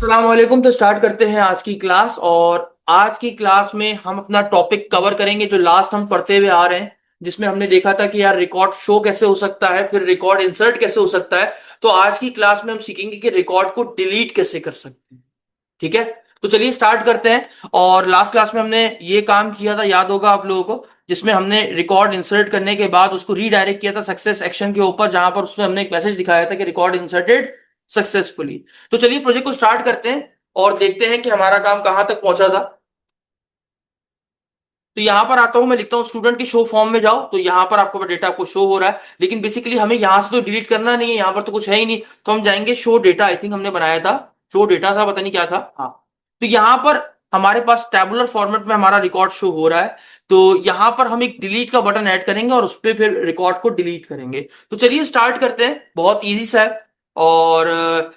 अस्सलाम वालेकुम। तो स्टार्ट करते हैं आज की क्लास। और आज की क्लास में हम अपना टॉपिक कवर करेंगे जो लास्ट हम पढ़ते हुए आ रहे हैं, जिसमें हमने देखा था कि यार रिकॉर्ड शो कैसे हो सकता है, फिर रिकॉर्ड इंसर्ट कैसे हो सकता है। तो आज की क्लास में हम सीखेंगे कि रिकॉर्ड को डिलीट कैसे कर सकते हैं। ठीक है, तो चलिए स्टार्ट करते हैं। और लास्ट क्लास में हमने ये काम किया था, याद होगा आप लोगों को, जिसमें हमने रिकॉर्ड इंसर्ट करने के बाद उसको रीडायरेक्ट किया था सक्सेस एक्शन के ऊपर, जहां पर उसमें हमने एक मैसेज दिखाया था कि रिकॉर्ड इंसर्टेड सक्सेसफुली। तो चलिए प्रोजेक्ट को स्टार्ट करते हैं और देखते हैं कि हमारा काम कहां तक पहुंचा था। तो यहां पर आता हूं, मैं लिखता हूं स्टूडेंट की शो फॉर्म में जाओ। तो यहां पर आपको डेटा आपको शो हो रहा है, लेकिन बेसिकली हमें यहां से तो डिलीट करना नहीं है, यहां पर तो कुछ है ही नहीं। तो हम जाएंगे शो डेटा, आई थिंक हमने बनाया था शो डेटा था, पता नहीं क्या था। हाँ, तो यहां पर हमारे पास टैबुलर फॉर्मेट में हमारा रिकॉर्ड शो हो रहा है। तो यहां पर हम एक डिलीट का बटन ऐड करेंगे और उस पर फिर रिकॉर्ड को डिलीट करेंगे। तो चलिए स्टार्ट करते हैं, बहुत इजी सा है। और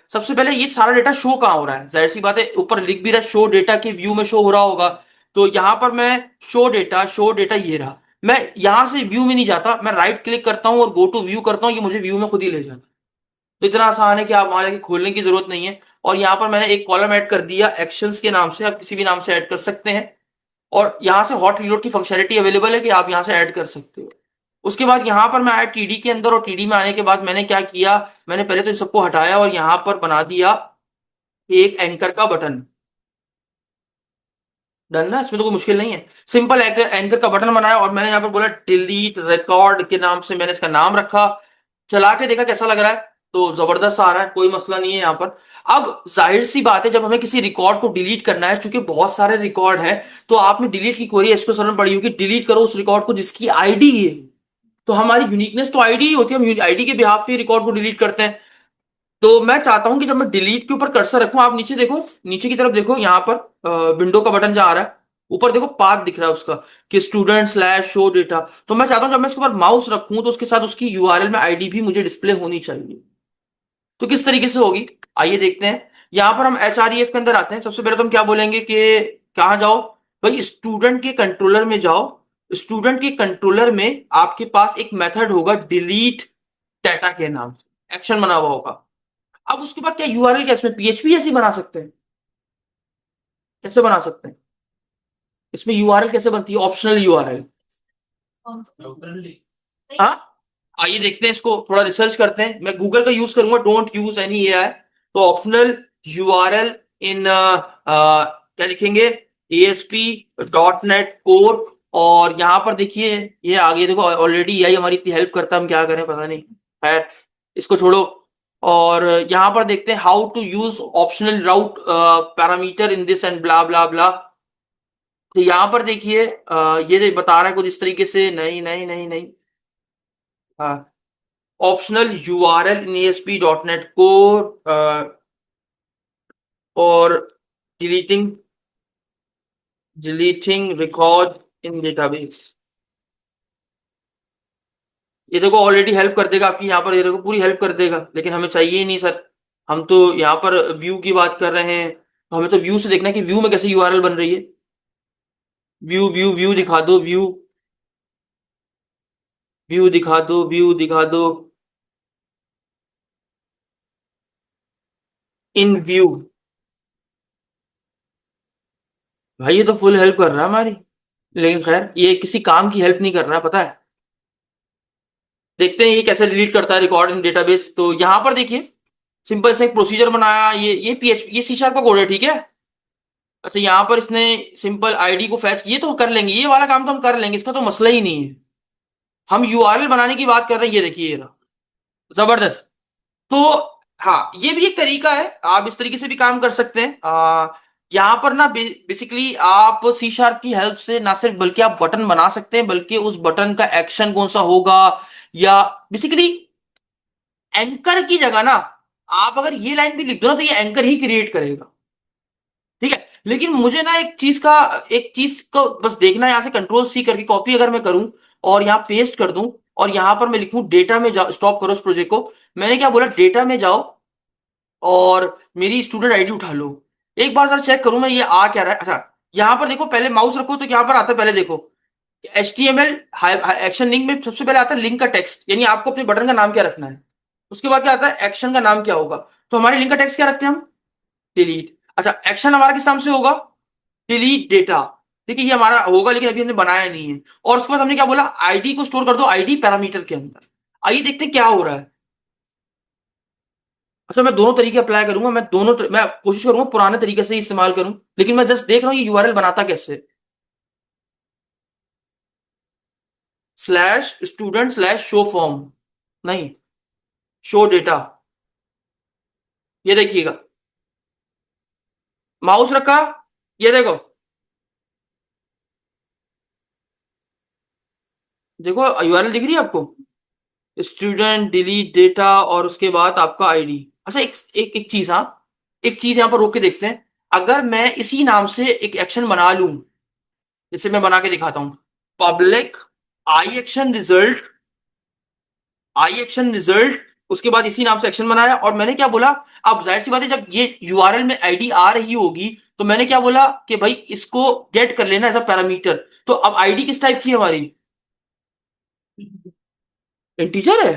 सबसे पहले ये सारा डेटा शो कहाँ हो रहा है, जाहिर सी बात है ऊपर लिख भी रहा है शो डेटा के व्यू में शो हो रहा होगा। तो यहां पर मैं शो डेटा ये रहा। मैं यहां से व्यू में नहीं जाता, मैं राइट क्लिक करता हूं और गो टू व्यू करता हूं, ये मुझे व्यू में खुद ही ले जाता है। तो इतना आसान है कि आप वहां जाके खोलने की जरूरत नहीं है। और यहां पर मैंने एक कॉलम ऐड कर दिया एक्शंस के नाम से, आप किसी भी नाम से ऐड कर सकते हैं। और यहां से हॉट रीलोड की फंक्शनलिटी अवेलेबल है कि आप यहां से ऐड कर सकते हो। उसके बाद यहां पर मैं आया टीडी के अंदर, और टीडी में आने के बाद मैंने क्या किया, मैंने पहले तो इन सबको हटाया और यहां पर बना दिया एक एंकर का बटन। डन ना, इसमें तो कोई मुश्किल नहीं है। सिंपल एंकर का बटन बनाया और मैंने यहाँ पर बोला डिलीट रिकॉर्ड के नाम से, मैंने इसका नाम रखा। चला के देखा कैसा लग रहा है, तो जबरदस्त आ रहा है, कोई मसला नहीं है यहाँ पर। अब जाहिर सी बात है, जब हमें किसी रिकॉर्ड को डिलीट करना है, चूंकि बहुत सारे रिकॉर्ड हैं, तो आपने डिलीट की क्वेरी इसको समझ पड़ी होगी, डिलीट करो उस रिकॉर्ड को जिसकी आईडी है। तो हमारी यूनिकनेस तो आईडी ही होती है, हम आईडी के बिहाफ पे रिकॉर्ड को डिलीट करते हैं। तो मैं चाहता हूं कि जब मैं डिलीट के ऊपर कर्सर रखूं, आप नीचे देखो, नीचे की तरफ देखो, यहां पर विंडो का बटन जहां आ रहा है, ऊपर देखो पाथ दिख रहा है उसका कि स्टूडेंट स्लैश शो डेटा। तो मैं चाहता हूं जब मैं इसके ऊपर माउस रखूं तो उसके साथ उसकी यूआरएल में आईडी भी मुझे डिस्प्ले होनी चाहिए। तो किस तरीके से होगी, आइए देखते हैं। यहां पर हम एच के अंदर आते हैं। सबसे पहले तो हम क्या बोलेंगे कि कहाँ जाओ भाई, स्टूडेंट के कंट्रोलर में जाओ। स्टूडेंट के कंट्रोलर में आपके पास एक मेथड होगा डिलीट डाटा के नाम से, एक्शन बना हुआ होगा। अब उसके बाद क्या यूआरएल, क्या इसमें पीएचपी ऐसी बना सकते हैं? कैसे बना सकते हैं? इसमें यूआरएल कैसे बनती है, ऑप्शनल यूआरएल? हाँ, आइए देखते हैं, इसको थोड़ा रिसर्च करते हैं। मैं गूगल का यूज करूंगा, डोंट यूज एनी एआई। तो ऑप्शनल यूआरएल इन क्या लिखेंगे, एएसपी डॉट नेट कोर। और यहां पर देखिए ये आगे देखो, ऑलरेडी एआई हमारी इतनी हेल्प करता है, हम क्या करें पता नहीं। खैर, इसको छोड़ो। और यहां पर देखते हैं how to use optional route parameter in this and blah blah blah. तो यहां पर देखिए ये बता रहा है कुछ इस तरीके से, नहीं नहीं नहीं नहीं, ऑप्शनल यूआरएल इन एएसपी डॉट नेट कोर और deleting deleting record in database. ये देखो ऑलरेडी हेल्प कर देगा आपकी, यहाँ पर ये देखो पूरी हेल्प कर देगा, लेकिन हमें चाहिए ही नहीं सर। हम तो यहाँ पर व्यू की बात कर रहे हैं, तो हमें तो व्यू से देखना है कि व्यू में कैसे यूआरएल बन रही है। व्यू व्यू व्यू दिखा दो, व्यू व्यू दिखा दो, व्यू दिखा दो, इन व्यू। भाई ये तो फुल हेल्प कर रहा है हमारी, लेकिन खैर ये किसी काम की हेल्प नहीं कर रहा, पता है। देखते हैं ये कैसे डिलीट करता है रिकॉर्ड इन डेटाबेस। तो यहां पर देखिए सिंपल से एक प्रोसीजर बनाया, ये पीएचपी, ये सी शार्प का कोड है, ठीक है। अच्छा, यहां पर इसने सिंपल आईडी को फैच, ये तो कर लेंगे, ये वाला काम तो हम कर लेंगे, इसका तो मसला ही नहीं है। हम यूआरएल बनाने की बात कर रहे हैं, ये देखिए ये रहा, जबरदस्त। तो हाँ, ये भी एक तरीका है, आप इस तरीके से भी काम कर सकते हैं। यहाँ पर ना बेसिकली आप सी शार्प की हेल्प से ना सिर्फ बल्कि आप बटन बना सकते हैं, बल्कि उस बटन का एक्शन कौन सा होगा, या बेसिकली एंकर की जगह ना आप अगर ये लाइन भी लिख दो ना, तो ये एंकर ही क्रिएट करेगा। ठीक है, लेकिन मुझे ना एक चीज को बस देखना है, यहां से कंट्रोल सी करके कॉपी अगर मैं करूं और यहां पेस्ट कर दूं, और यहां पर मैं लिखूं डेटा में जाओ, स्टॉप करो इस प्रोजेक्ट को। मैंने क्या बोला, डेटा में जाओ और मेरी स्टूडेंट आईडी उठा लो। एक बार सर चेक करूं मैं ये आ क्या रहा है। अच्छा, यहां पर देखो, पहले माउस रखो तो यहां पर आता है, पहले देखो HTML एक्शन लिंक में सबसे पहले आता है लिंक का टेक्स्ट, यानी आपको अपने बटन का नाम क्या रखना है। उसके बाद क्या आता है, एक्शन का नाम क्या होगा। तो हमारे लिंक का टेक्स्ट क्या रखते हैं हम, डिलीट। अच्छा, एक्शन हमारा किस नाम से होगा? Delete data. ठीक है, ये हमारा होगा, लेकिन अभी हमने बनाया नहीं है। और उसके बाद हमने क्या बोला, आईडी को स्टोर कर दो आईडी पैरामीटर के अंदर। आइए देखते हैं क्या हो रहा है। अच्छा, मैं दोनों तरीके अप्लाई करूंगा, मैं कोशिश करूंगा पुराने तरीके से ही इस्तेमाल करूं, लेकिन मैं जस्ट देख रहा हूँ ये यूआरएल बनाता कैसे। Slash student slash show form, नहीं, शो डेटा। ये देखिएगा, माउस रखा, ये देखो, देखो यूआरएल दिख रही है आपको? स्टूडेंट डिलीट डेटा और उसके बाद आपका आईडी। अच्छा, एक चीज, हाँ, एक चीज यहाँ पर रोक के देखते हैं। अगर मैं इसी नाम से एक एक्शन बना लूं, जैसे मैं बना के दिखाता हूं, पब्लिक आई एक्शन रिजल्ट, आई एक्शन रिजल्ट, उसके बाद इसी नाम से एक्शन बनाया और मैंने क्या बोला, अब जाहिर सी बात है जब ये यूआरएल में आईडी आ रही होगी, तो मैंने क्या बोला कि भाई इसको गेट कर लेना एज अ पैरामीटर। तो अब आईडी किस टाइप की है हमारी? इंटीजर है।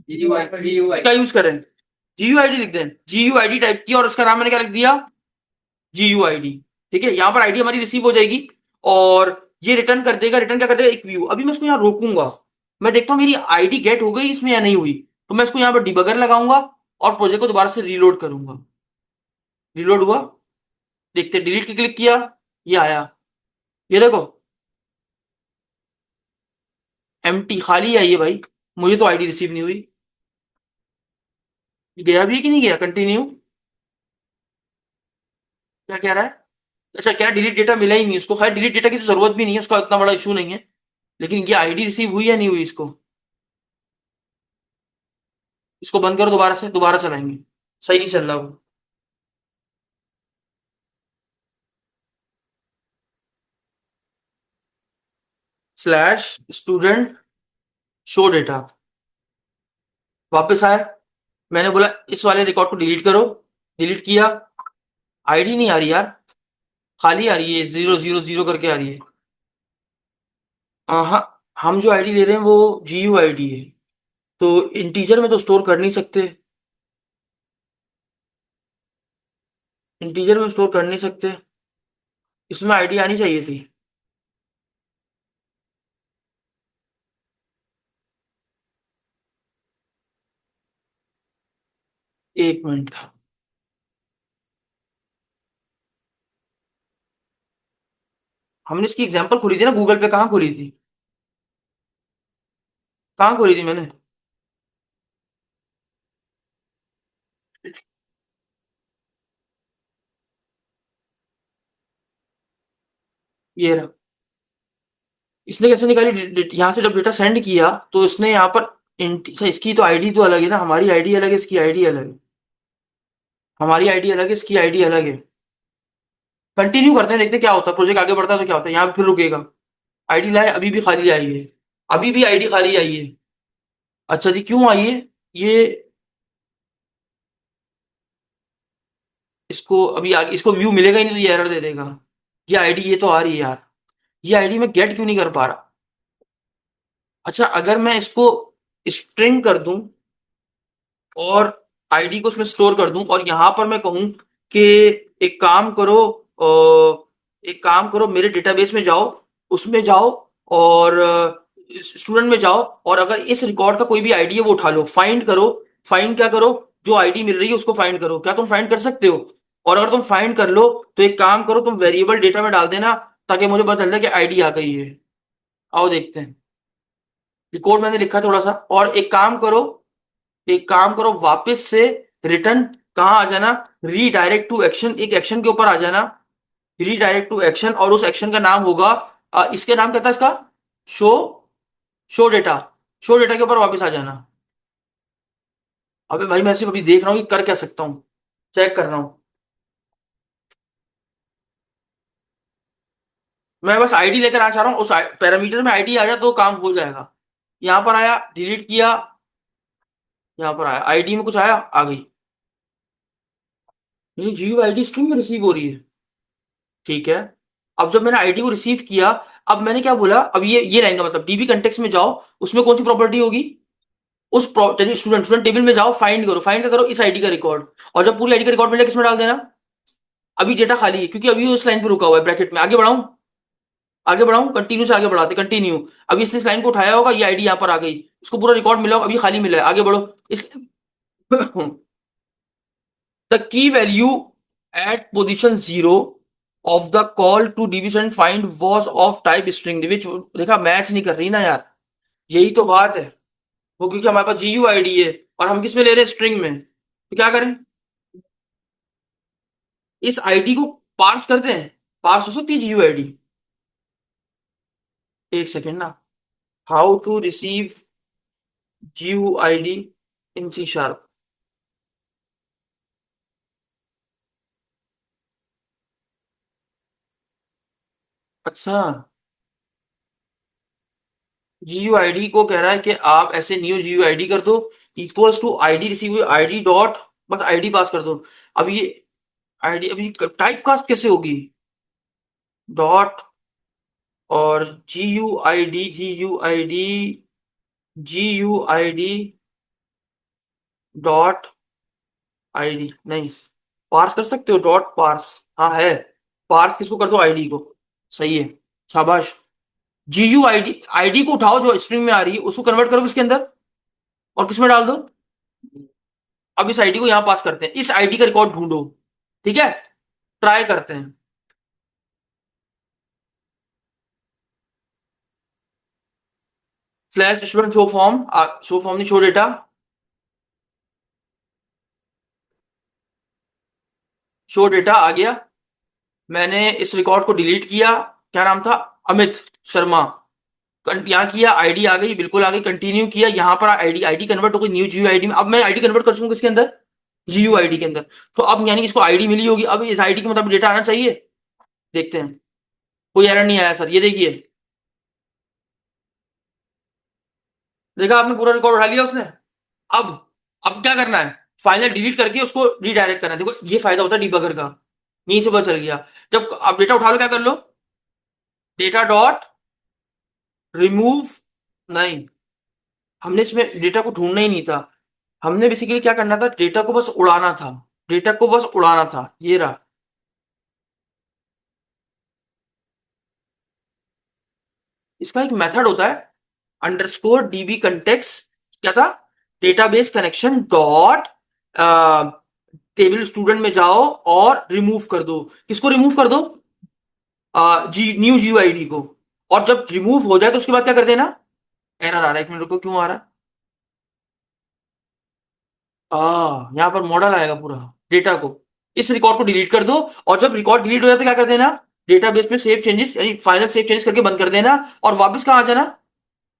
क्या यूज करें? जीयूआईडी लिख दें, जीयूआईडी टाइप की, और उसका नाम मैंने क्या लिख दिया? जीयूआईडी। ठीक है, यहां पर आईडी हमारी रिसीव हो जाएगी और ये रिटर्न कर देगा, रिटर्न क्या कर देगा, एक व्यू। अभी मैं इसको यहाँ रोकूंगा, मैं देखता हूँ मेरी आईडी गेट हो गई इसमें या नहीं हुई। तो मैं इसको यहाँ पर डिबगर लगाऊंगा और प्रोजेक्ट को दोबारा से रीलोड करूंगा। रीलोड हुआ, देखते, डिलीट की क्लिक किया, ये आया, ये देखो, एम्प्टी, खाली आई है भाई। मुझे तो आईडी रिसीव नहीं हुई। गया भी है कि नहीं गया? कंटिन्यू, क्या कह रहा है? अच्छा, क्या डिलीट डेटा मिला ही नहीं उसको? खैर, डिलीट डेटा की तो जरूरत भी नहीं है, उसका इतना बड़ा इशू नहीं है। लेकिन ये आईडी रिसीव हुई या नहीं हुई इसको? इसको बंद करो, दोबारा से दोबारा चलाएंगे, सही नहीं चल रहा वो। स्लैश स्टूडेंट शो डेटा, वापस आया, मैंने बोला इस वाले रिकॉर्ड को डिलीट करो, डिलीट किया, आईडी नहीं आ रही यार, खाली आ रही है, 0 0 0 करके आ रही है। हाँ, हम जो आईडी ले रहे हैं वो जीयू आईडी है, तो इंटीजर में तो स्टोर कर नहीं सकते, इंटीजर में स्टोर कर नहीं सकते, इसमें आईडी आनी चाहिए थी। 1 मिनट, हमने इसकी एग्जांपल खोली थी ना गूगल पे, कहाँ खोली थी? कहाँ खोली थी मैंने? ये रहा। इसने कैसे निकाली? यहाँ से जब डेटा सेंड किया तो इसने यहाँ पर अच्छा, इसकी तो आईडी तो अलग है ना, हमारी आईडी अलग है, इसकी आईडी अलग है, हमारी आईडी अलग है, इसकी आईडी अलग है। कंटिन्यू करते हैं, देखते हैं क्या होता है, प्रोजेक्ट आगे बढ़ता है तो क्या होता है, यहाँ पे फिर रुकेगा। आईडी लाए, अभी भी खाली आई है, अभी भी आईडी खाली आई है। अच्छा जी, क्यों आई है ये? इसको अभी आगे इसको व्यू मिलेगा ही नहीं, तो ये एरर दे देगा। ये आईडी ये तो आ रही है यार, ये आईडी मैं गेट क्यों नहीं कर पा रहा? अच्छा, अगर मैं इसको स्ट्रिंग कर दूं और आईडी को उसमें स्टोर कर दूं और यहां पर मैं कहूं कि एक काम करो, एक काम करो, मेरे डेटाबेस में जाओ, उसमें जाओ और स्टूडेंट में जाओ, और अगर इस रिकॉर्ड का कोई भी आईडी है वो उठा लो, फाइंड करो, फाइंड क्या करो, जो आईडी मिल रही है उसको फाइंड करो। क्या तुम फाइंड कर सकते हो? और अगर तुम फाइंड कर लो तो एक काम करो, तुम वेरिएबल डेटा में डाल देना, ताकि मुझे पता चल जाए कि आईडी आ गई है। आओ देखते हैं, रिकॉर्ड मैंने लिखा है थोड़ा सा, और एक काम करो, एक काम करो, वापस से रिटर्न कहाँ आ जाना, रीडायरेक्ट टू एक्शन, एक एक्शन के ऊपर आ जाना, रीडायरेक्ट टू एक्शन, और उस एक्शन का नाम होगा, इसके नाम क्या था इसका? Show, show data, show data के ऊपर वापस आ जाना। अबे भाई, मैं सिर्फ अभी देख रहा हूँ कि कर क्या सकता हूँ, चेक कर रहा हूँ। मैं बस आईडी लेकर आ चाह रहा हूँ, उस पैरामीटर में आईडी आ जाए तो काम हो जाएगा। यहाँ पर आया, डिलीट किया, यहाँ पर आया, आईडी में कुछ आया, आ गई, यानी जीयू आईडी स्ट्रिंग में रिसीव हो रही है। ठीक है, अब जब मैंने आईडी को रिसीव किया, अब मैंने क्या बोला, अब ये लाइन का मतलब, डीबी कंटेक्स्ट में जाओ, उसमें कौन सी प्रॉपर्टी होगी, उस स्टूडेंट स्टूडेंट टेबल में जाओ, फाइंड करो, फाइंड करो इस आईडी का रिकॉर्ड, और जब पूरी आईडी का रिकॉर्ड मिले किसमें डाल देना, अभी डेटा खाली है क्योंकि अभी वो इस लाइन पे रुका हुआ है ब्रैकेट में। आगे बढ़ाऊं, आगे बढ़ाऊं, कंटिन्यू से आगे बढ़ाते, कंटिन्यू। अभी इसने इस लाइन को उठाया होगा, ये आईडी यहाँ पर आ गई, इसको पूरा रिकॉर्ड मिला होगा, अभी खाली मिला है, आगे बढ़ो इस द की value at position 0 of the call to division find was of type string, which देखा मैच नहीं कर रही ना यार, यही तो बात है। वो क्योंकि हमारे पास जीयू आईडी है और हम किस में ले रहे हैं, स्ट्रिंग में, तो क्या करें, इस आईडी को पार्स करते हैं। पार्स हो सकती है जीयू आईडी, एक सेकेंड ना। How to receive GUID in C sharp. अच्छा, जीयू आईडी को कह रहा है कि आप ऐसे न्यू जीयू आईडी कर दो, equals to ID receive ID dot, बस आईडी पास कर दो। अब ये आईडी अभी टाइप कास्ट कैसे होगी, डॉट और G U I D dot ID नहीं, पार्स कर सकते हो, डॉट पार्स, हाँ है, पार्स किसको कर दो, आईडी को, सही है, शाबाश। जीयू आईडी को उठाओ जो स्ट्रिंग में आ रही है, उसको कन्वर्ट करो किसके अंदर, और किसमें डाल दो। अब इस आईडी को यहां पास करते हैं, इस आईडी का रिकॉर्ड ढूंढो, ठीक है, ट्राई करते हैं। Slash student show form, show form नहीं, शो डेटा, शो डेटा आ गया। मैंने इस रिकॉर्ड को डिलीट किया, क्या नाम था, अमित शर्मा, यहाँ किया, आईडी आ गई, बिल्कुल आ गई, कंटिन्यू किया, यहाँ पर आईडी आईडी कन्वर्ट हो गई न्यू जीयू आईडी में। अब मैं आईडी कन्वर्ट कर सकूंगा इसके अंदर, जीयू आईडी के अंदर, तो अब यानी कि इसको आईडी मिली होगी, अब इस आईडी के मतलब डेटा आना चाहिए, देखते हैं। कोई एरर नहीं आया सर, ये देखिए, देखा आपने, पूरा रिकॉर्ड उठा लिया उसने। अब अब क्या करना है, फाइनल डिलीट करके उसको रीडायरेक्ट करना है, देखो ये फायदा होता है डीबगर का, यहीं से पता चल गया। जब आप डेटा उठा लो, क्या कर लो, डेटा डॉट रिमूव, नहीं, हमने इसमें डेटा को ढूंढना ही नहीं था, हमने बेसिकली क्या करना था, डेटा को बस उड़ाना था, डेटा को बस उड़ाना था, ये रहा। इसका एक मेथड होता है, अंडरस्कोर डीबी कंटेक्स, क्या था, database connection dot table student में जाओ और रिमूव कर दो, किसको रिमूव कर दो, जी न्यू जीयू आईडी को। और जब रिमूव हो जाए तो उसके बाद क्या कर देना, एरर आ रहा है, एक मिनट रुको, क्यों आ रहा है, यहाँ पर मॉडल आएगा पूरा, डेटा को, इस रिकॉर्ड को डिलीट कर दो, और जब रिकॉर्ड डिलीट हो जाए तो क्या कर देना, डेटाबेस में सेव चेंजेस यानी फाइनल सेव चेंजेस करके बंद कर देना, और वापस कहाँ आ जाना,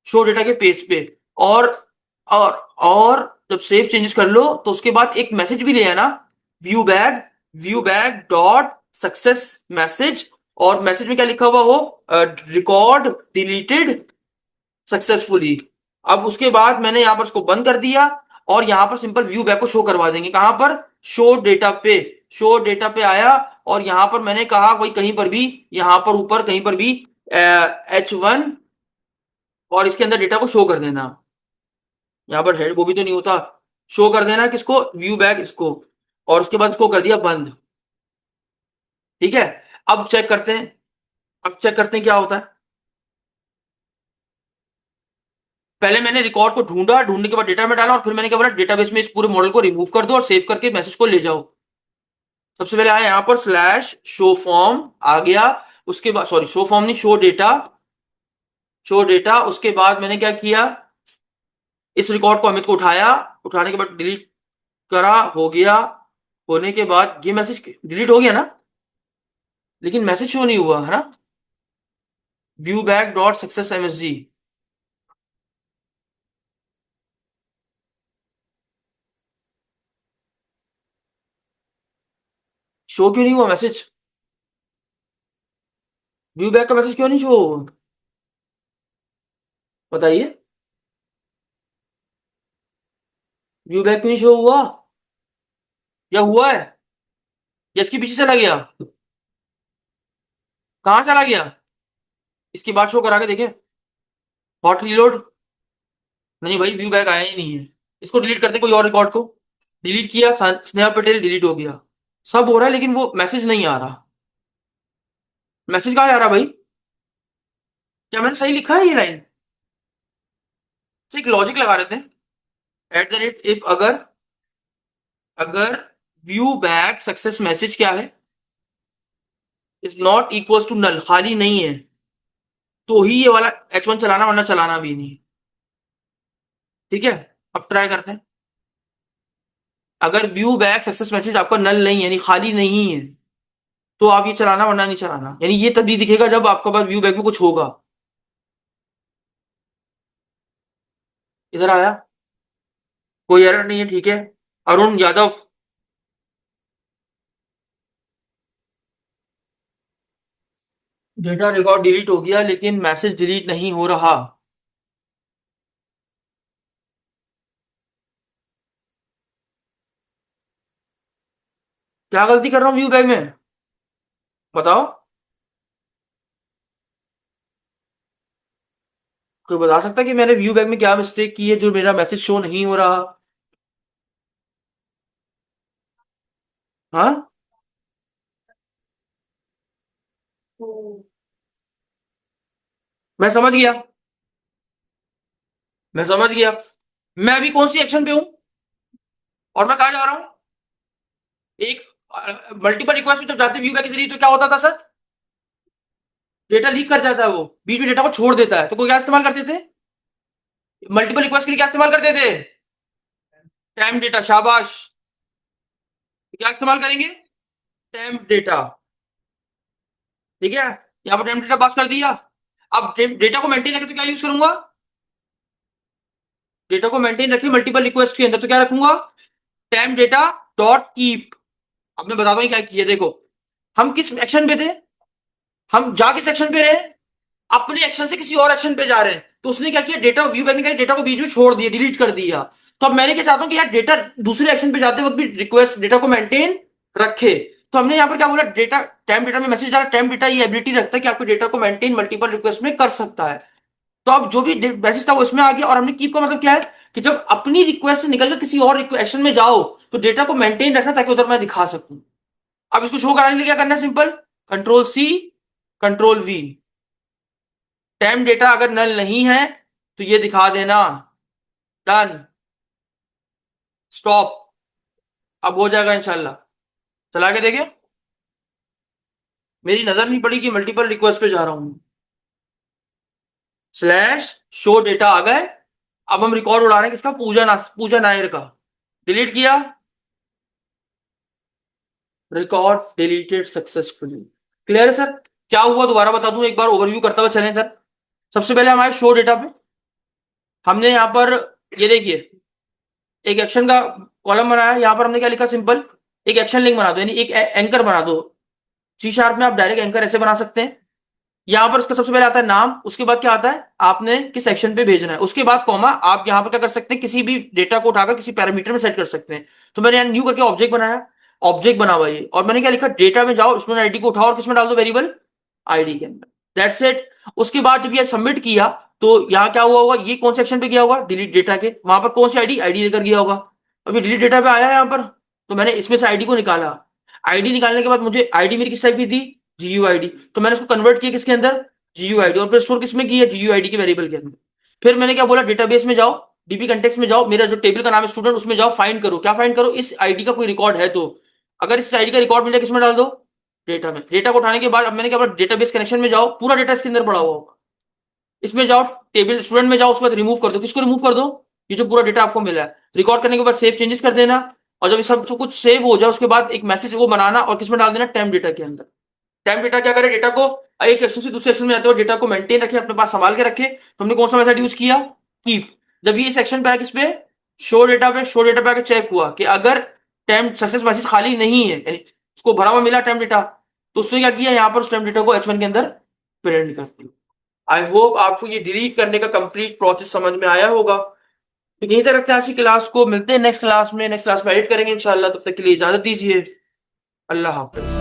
शो डेटा के पेज पे। और और और जब सेव चेंजेस कर लो तो उसके बाद एक मैसेज भी ले आना, view bag dot success message, और मैसेज में क्या लिखा हुआ हो, रिकॉर्ड डिलीटेड सक्सेसफुली। अब उसके बाद मैंने यहां पर उसको बंद कर दिया, और यहां पर सिंपल व्यू बैक को शो करवा देंगे, कहां पर, शो डेटा पे, शो डेटा पे आया, और यहां पर मैंने कहा भाई कहीं पर भी, यहां पर ऊपर कहीं पर भी H1, और इसके अंदर डेटा को शो कर देना, यहाँ पर हेड वो भी तो नहीं होता, शो कर देना किसको, व्यू बैक इसको, और उसके बाद इसको कर दिया बंद, ठीक है। अब चेक करते हैं, अब चेक करते हैं क्या होता है। पहले मैंने रिकॉर्ड को ढूंढा, ढूंढने के बाद डेटा में डाला, और फिर मैंने क्या बोला, डेटाबेस में इस पूरे मॉडल को रिमूव कर दो और सेव करके मैसेज को ले जाओ। सबसे पहले आया यहाँ पर स्लैश शो फॉर्म आ गया, उसके बाद सॉरी शो फॉर्म नहीं, शो डेटा, शो डेटा, उसके बाद मैंने क्या किया, इस रिकॉर्ड को अमित को उठाया, उठाने के बाद डिलीट करा, हो गया, होने के बाद ये मैसेज डिलीट हो गया ना, लेकिन मैसेज शो नहीं हुआ है ना, view back dot success MSG, show क्यों नहीं हुआ मैसेज, व्यू बैक का मैसेज क्यों नहीं शो, बताइए, व्यू बैक क्यों नहीं शो हुआ, या हुआ है, या इसके पीछे चला गया, कहाँ चला गया, इसके बाद शो करा के देखे, हॉट रीलोड, नहीं भाई व्यू बैक आया ही नहीं है, इसको डिलीट करते कोई और रिकॉर्ड को, डिलीट किया, स्नेहा पटेल डिलीट हो गया, सब हो रहा है लेकिन वो मैसेज नहीं आ रहा। मैसेज कहाँ आ रहा भाई? क्या मैंने सही लिखा है ये लाइन? तो एक लॉजिक लगा रहे थे, एट द रेट इफ, अगर अगर व्यू बैक सक्सेस मैसेज क्या है, is not equal to null, खाली नहीं है, तो ही ये वाला H1 चलाना, वरना चलाना भी नहीं। ठीक है, अब ट्राई करते हैं। अगर व्यू बैक सक्सेस मैसेज आपका नल नहीं है, यानी खाली नहीं है, तो आप ये चलाना, वरना नहीं चलाना। यानी ये तभी दिखेगा जब आपके पास व्यू बैक में कुछ होगा। इधर आया, कोई एरर नहीं है, ठीक है। Arun Yadav, data record delete हो गया लेकिन मैसेज डिलीट नहीं हो रहा। क्या गलती कर रहा हूँ व्यू बैक में, बताओ। कोई बता सकता है कि मैंने व्यू बैक में क्या मिस्टेक की है जो मेरा मैसेज शो नहीं हो रहा? हाँ, मैं समझ गया, मैं समझ गया। मैं अभी कौन सी एक्शन पे हूं और मैं कहा जा रहा हूं? एक मल्टीपल रिक्वेस्ट में जब जाते व्यू बैक के जरिए, तो क्या होता था सर? डेटा लीक कर जाता है, वो बीच में डेटा को छोड़ देता है। तो कोई क्या इस्तेमाल करते थे? मल्टीपल रिक्वेस्ट के लिए क्या इस्तेमाल करते थे? टाइम डेटा, शाबाश। क्या इस्तेमाल करेंगे? Time data. ठीक है, यहाँ पर टाइम डेटा पास कर दिया। अब डेटा को मेंटेन रखे तो क्या यूज करूंगा? डेटा को मेंटेन रखे मल्टीपल रिक्वेस्ट के अंदर, तो क्या रखूंगा? Time data dot keep. अब मैं बताता हूँ क्या किया, देखो। हम किस एक्शन पे थे? हम जा किस एक्शन पे रहे? अपने एक्शन से किसी और एक्शन पे जा रहे हैं। तो उसने क्या किया, डेटा व्यू बैक ने डेटा को बीच में छोड़ दिया, डिलीट कर दिया। तो अब मैंने क्या चाहता हूं कि यार डेटा दूसरे एक्शन पे जाते वक्त भी रिक्वेस्ट डेटा को मेंटेन रखे। तो हमने यहाँ पर क्या बोला, डेटा टाइम डेटा में मैसेज डाला। टाइम डेटा ये एबिलिटी रखता है कि आपको डेटा को मेंटेन मल्टीपल रिक्वेस्ट में कर सकता है। तो अब जो भी मैसेज था वो इसमें आ गया। और हमने कीप का मतलब क्या है, कि जब अपनी रिक्वेस्ट से निकलकर किसी और एक्शन में जाओ, तो डेटा को मेंटेन रखना ताकि उधर मैं दिखा सकूं। अब इसको शो कराने के लिए क्या करना है, simple, control C, control V. Time data अगर नल नहीं है तो ये दिखा देना, डन, स्टॉप। अब हो जाएगा इंशाल्लाह। चला के देखे, मेरी नजर नहीं पड़ी कि मल्टीपल रिक्वेस्ट पे जा रहा हूं। स्लैश शो डेटा आ गए। अब हम रिकॉर्ड उड़ा रहे हैं किसका, पूजा नायर का। डिलीट किया, रिकॉर्ड डिलीटेड सक्सेसफुली। क्लियर है सर? क्या हुआ दोबारा बता दूं, एक बार ओवरव्यू करता हुआ चलें सर। सबसे पहले हमारे शो डेटा पे हमने यहां पर, ये देखिए, एक एक्शन का कॉलम बनाया। यहां पर हमने क्या लिखा, सिंपल, एक एक्शन लिंक बना दो, यानी एक एंकर बना दो। सी शार्प में आप डायरेक्ट एंकर ऐसे बना सकते हैं। यहां पर उसका सबसे पहले आता है नाम, उसके बाद क्या आता है, आपने किस सेक्शन पे भेजना है, उसके बाद कॉमा। आप यहां पर क्या कर सकते हैं, किसी भी डेटा को उठाकर किसी पैरामीटर में सेट कर सकते हैं। तो मैंने यहां न्यू करके ऑब्जेक्ट बनाया, ऑब्जेक्ट बना हुआ ये। और मैंने क्या लिखा, डेटा में जाओ, स्टूडेंट आईडी को उठाओ और किसमें डाल दो, वेरिएबल आईडी के अंदर। That's it. उसके बाद जब ये सबमिट किया, तो यहां क्या हुआ होगा, ये कौन सेक्शन पे गया होगा, डिलीट डेटा के। वहां पर कौन सी आईडी, आईडी देकर गया होगा। अभी डिलीट डेटा पे आया है यहां पर, तो मैंने इसमें से आईडी को निकाला। आईडी निकालने के बाद मुझे आईडी मेरी किस टाइप की थी, GUID। तो मैंने उसको कन्वर्ट किया किसके अंदर, GUID। और फिर स्टोर किसमें किया, GUID के वेरिएबल के अंदर। फिर मैंने क्या बोला, डेटाबेस में जाओ, डीबी कंटेक्स में जाओ, मेरा जो टेबल का नाम है स्टूडेंट, उसमें जाओ, फाइंड करो। क्या फाइंड करो, इस आईडी का कोई रिकॉर्ड है तो। अगर इस आईडी का रिकॉर्ड मिले, किसमें डाल दो, डेटा में। डेटा को उठाने के बाद अब मैंने क्या बोला, डेटाबेस कनेक्शन में जाओ, पूरा डेटा इसके अंदर पड़ा हुआ होगा। इसमें जाओ, टेबल स्टूडेंट में जाओ, उसके बाद रिमूव कर दो। किसको रिमूव कर दो, ये जो पूरा डेटा आपको मिला है। रिकॉर्ड करने के बाद सेव चेंजेस कर देना। और जब सब कुछ सेव हो जाए, उसके बाद एक मैसेज को बनाना और किसमें डाल देना, टाइम डेटा के अंदर। टाइम डेटा क्या करे, डेटा को एक एक्शन से दूसरे एक्शन में जाते हुए डेटा को मेंटेन रखे, अपने पास संभाल के रखे। तो हमने कौन सा मेथड यूज किया, कीप। जब ये सेक्शन पे आया, किस पे, शो डेटा पे आके चेक हुआ कि अगर टाइम सक्सेस मैसेज खाली नहीं है, यानी उसको भरा हुआ मिला टाइम डेटा, तो उसने क्या किया, यहाँ पर उस टाइम डेटा को H1 के अंदर प्रिंट कर दिया। आई होप आपको ये डिलीट करने का कंप्लीट प्रोसेस समझ में आया होगा। तो यहीं तक रखते हैं आज की क्लास को, मिलते हैं नेक्स्ट क्लास में। नेक्स्ट क्लास में एडिट करेंगे इंशाल्लाह। तब तक के लिए इजाजत दीजिए, अल्लाह हाफिज।